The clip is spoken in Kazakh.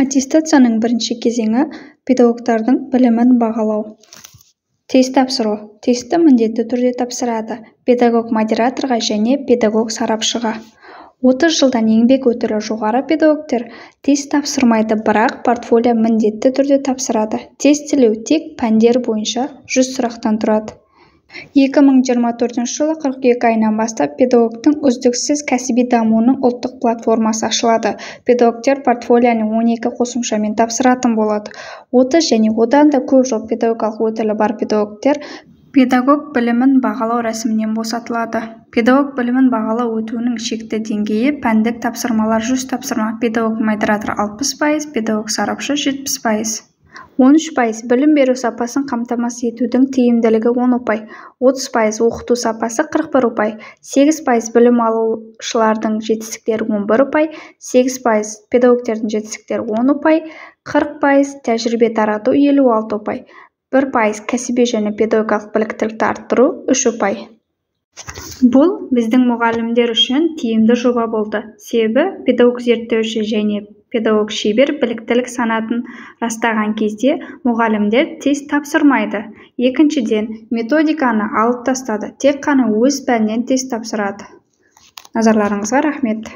Аттестацияның бірінші кезеңі педагогтардың білімін бағалау. Тест тапсыру. Тестті міндетті түрде тапсырады педагог модераторға және педагог сарапшыға. 30 жылдан еңбек өтілі жоғары педагогтер тест тапсырмайды, бірақ портфолио міндетті түрде тапсырады. Тестілеу тек пәндер бойынша 100 сұрақтан тұрады. 2024 жылы қыркүйек айынан бастап педагогтың үздіксіз кәсіби дамуының ұлттық платформасы ашылады. Педагогтер портфолионы 12 қосымшамен тапсыратын болады. 30 және одан да көп жыл педагогикалық өтілі бар педагогтер педагог білімін бағалау рәсімінен босатылады. Педагог білімін бағалау өтуінің шекті деңгейі: пәндік тапсырмалар 100 тапсырма, педагог модератор 60%, педагог сарапшы 70%. 13% білім беру сапасын қамтамасыз етудің тиімділігі 10 ұпай, 30% оқыту сапасы 41 ұпай, 8% білім алушылардың жетістіктері 11 ұпай, 8% педагогтердің жетістіктері 10 ұпай, 40% тәжірибе тарату 56 ұпай, 1% кәсіби және педагогикалық біліктілікті арттыру 3 ұпай. Бұл біздің мұғалімдер үшін тиімді жоба болды. Себебі педагог зерттеуші және педагог шебер біліктілік санатын растаған кезде мұғалімдер тест тапсырмайды. Екіншіден, методиканы алып тастады, тек қана өз пәнінен тест тапсырады. Назарларыңызға рахмет.